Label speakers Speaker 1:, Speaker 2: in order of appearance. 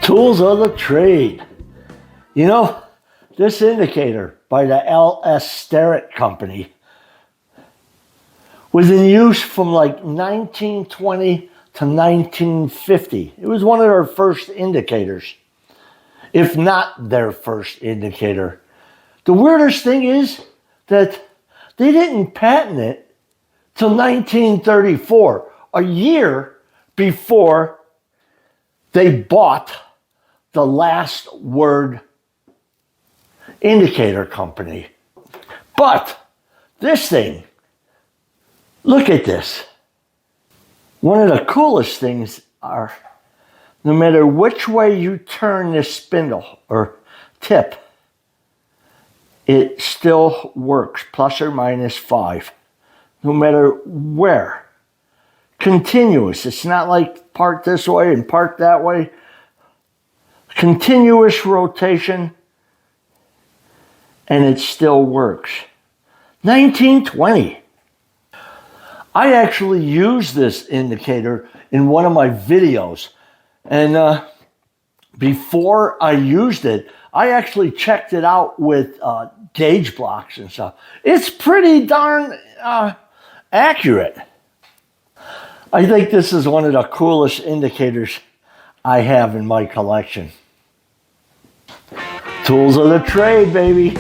Speaker 1: Tools of the trade. You know, this indicator by the LS Starrett Company was in use from like 1920 to 1950. It was one of their first indicators, if not their first indicator. The weirdest thing is that they didn't patent it till 1934, a year before they bought the Last Word indicator company. But this thing, look at this. One of the coolest things are, no matter which way you turn this spindle or tip, it still works, plus or minus 5, no matter where. Continuous. It's not like part this way and part that way. Continuous rotation, and it still works. 1920. I actually used this indicator in one of my videos, and before I used it, I actually checked it out with gauge blocks and stuff. It's pretty darn accurate. I think this is one of the coolest indicators I have in my collection. Tools of the trade, baby.